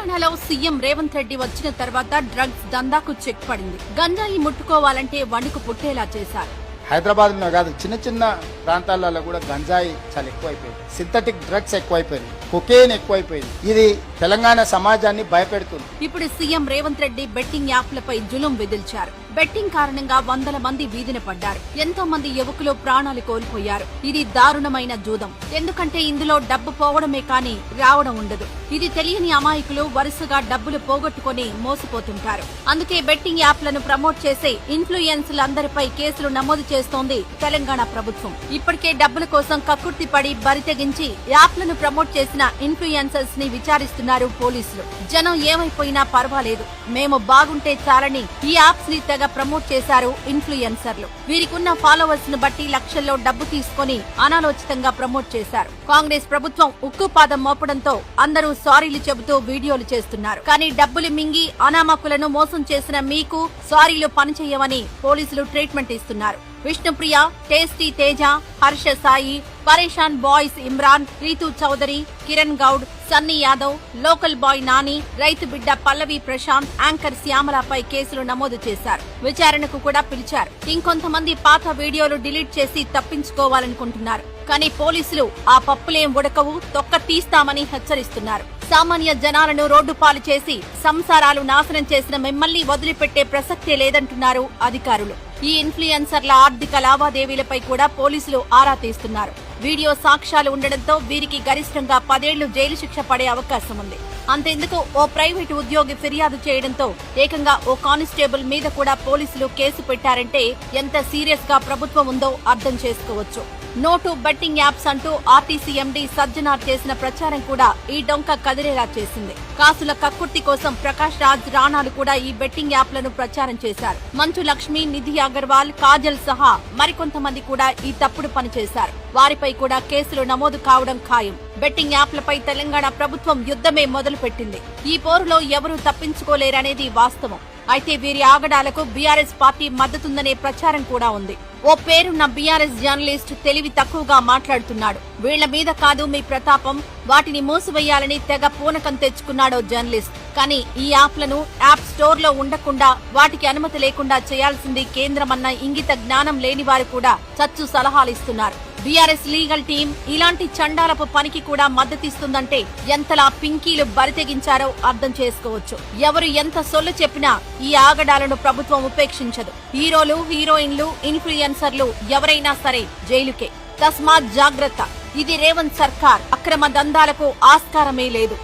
తెలంగాణలో సీఎం రేవంత్ రెడ్డి వచ్చిన తర్వాత డ్రగ్స్ దందాకు చెక్ పడింది. గంజాయి ముట్టుకోవాలంటే వణుకు పుట్టేలా చేశారు. హైదరాబాద్ లో కాదు, చిన్న చిన్న ప్రాంతాలలో కూడా గంజాయి చాలా ఎక్కువైపోయింది. సింథటిక్ డ్రగ్స్ ఎక్కువైపోయింది, కొకేన్ ఎక్కువైపోయింది. ఇది తెలంగాణ సమాజాన్ని భయపెడుతుంది. ఇప్పుడు సీఎం రేవంత్ రెడ్డి బెట్టింగ్ యాప్లపై జులుం విధిల్చారు. బెట్టింగ్ కారణంగా వందల మంది వీధిన పడ్డారు. ఎంతో మంది యువకులు ప్రాణాలు కోల్పోయారు. ఇది దారుణమైన జూదం. ఎందుకంటే ఇందులో డబ్బు పోవడమే కానీ రావడం ఉండదు. ఇది తెలియని అమాయకులు వరుసగా డబ్బులు పోగొట్టుకుని మోసపోతుంటారు. అందుకే బెట్టింగ్ యాప్లను ప్రమోట్ చేసే ఇన్ఫ్లుయెన్సర్లందరిపై కేసులు నమోదు చేస్తోంది తెలంగాణ ప్రభుత్వం. ఇప్పటికే డబ్బుల కోసం కక్కుర్తి పడి బరితెగించి యాప్లను ప్రమోట్ చేసిన ఇన్ఫ్లుయెన్సర్స్ ని విచారిస్తున్నారు పోలీసులు. జనం ఏమైపోయినా పర్వాలేదు, మేము బాగుంటే చాలని ఈ యాప్స్ ని తెగ ప్రమోట్ చేశారు ఇన్ఫ్లుయెన్సర్లు. వీరికున్న ఫాలోవర్స్ ను బట్టి లక్షల్లో డబ్బు తీసుకుని అనాలోచితంగా ప్రమోట్ చేశారు. కాంగ్రెస్ ప్రభుత్వం ఉక్కుపాదం మోపడంతో అందరూ సారీలు చెబుతూ వీడియోలు చేస్తున్నారు. కానీ డబ్బులు మింగి అనామకులను మోసం చేసిన మీకు సారీలు పనిచేయవని పోలీసులు ట్రీట్మెంట్ ఇస్తున్నారు. Vishnupriya, tasty Teja, Harsha Sai, Pareshan boys Imran, Rithu Chowdary, Kiran Goud, Sunny Yadav, local boy Nani, రైతు బిడ్డ పల్లవి ప్రశాంత్, యాంకర్ శ్యామలపై కేసులు నమోదు చేశారు. విచారణకు కూడా పిలిచారు. ఇంకొంతమంది పాత వీడియోలు డిలీట్ చేసి తప్పించుకోవాలనుకుంటున్నారు. కానీ పోలీసులు ఆ పప్పులేం ఉడకవు, తొక్క తీస్తామని హెచ్చరిస్తున్నారు. సామాన్య జనాలను రోడ్డు పాలు చేసి సంసారాలు నాశనం చేసిన మిమ్మల్ని వదిలిపెట్టే ప్రసక్తే లేదంటున్నారు అధికారులు. ఈ ఇన్ఫ్లుయెన్సర్ల ఆర్థిక లావాదేవీలపై కూడా పోలీసులు ఆరా తీస్తున్నారు. వీడియో సాక్ష్యాలు ఉండడంతో వీరికి గరిష్టంగా 10 ఏళ్లు జైలు శిక్ష పడే అవకాశం ఉంది. అంతెందుకు ఓ ప్రైవేటు ఉద్యోగి ఫిర్యాదు చేయడంతో ఏకంగా ఓ కానిస్టేబుల్ మీద కూడా పోలీసులు కేసు పెట్టారంటే ఎంత సీరియస్ గా ప్రభుత్వం ఉందో అర్థం చేసుకోవచ్చు. నోటు బెట్టింగ్ యాప్స్ అంటూ ఆర్టీసీ ఎండీ సజ్జనార్ చేసిన ప్రచారం కూడా ఈ డొంక కదిలేలా చేసింది. కాసుల కక్కుర్తి కోసం ప్రకాష్ రాజ్ రాణాలు కూడా ఈ బెట్టింగ్ యాప్లను ప్రచారం చేశారు. మంచు లక్ష్మి, నిధి అగర్వాల్, కాజల్ సహా మరికొంతమంది కూడా ఈ తప్పుడు పని చేశారు. వారిపై కూడా కేసులు నమోదు కావడం ఖాయం. బెట్టింగ్ యాప్లపై తెలంగాణ ప్రభుత్వం యుద్ధమే మొదలుపెట్టింది. ఈ పోరులో ఎవరూ తప్పించుకోలేరనేది వాస్తవం. అయితే వీరి ఆగడాలకు బీఆర్ఎస్ పార్టీ మద్దతుందనే ప్రచారం కూడా ఉంది. ఓ పేరున్న బీఆర్ఎస్ జర్నలిస్ట్ తెలివి తక్కువగా మాట్లాడుతున్నాడు. వీళ్ల మీద కాదు మీ ప్రతాపం, వాటిని మూసివేయాలని తెగ పూనకం తెచ్చుకున్నాడో జర్నలిస్ట్. కానీ ఈ యాప్లను యాప్ స్టోర్ లో ఉండకుండా వాటికి అనుమతి లేకుండా చేయాల్సింది కేంద్రమన్న ఇంగిత జ్ఞానం లేని వారు కూడా చచ్చు సలహాలిస్తున్నారు. బీఆర్ఎస్ లీగల్ టీం ఇలాంటి చండాలపు పనికి కూడా మద్దతిస్తుందంటే ఎంతలా పింకీలు బరితెగించారో అర్థం చేసుకోవచ్చు. ఎవరు ఎంత సొల్లు చెప్పినా ఈ ఆగడాలను ప్రభుత్వం ఉపేక్షించదు. హీరోలు, హీరోయిన్లు, ఇన్ఫ్లుయెన్సర్లు ఎవరైనా సరే జైలుకే. తస్మాత్ జాగ్రత్త. ఇది రేవంత్ సర్కార్. అక్రమ దందాలకు ఆస్కారమే లేదు.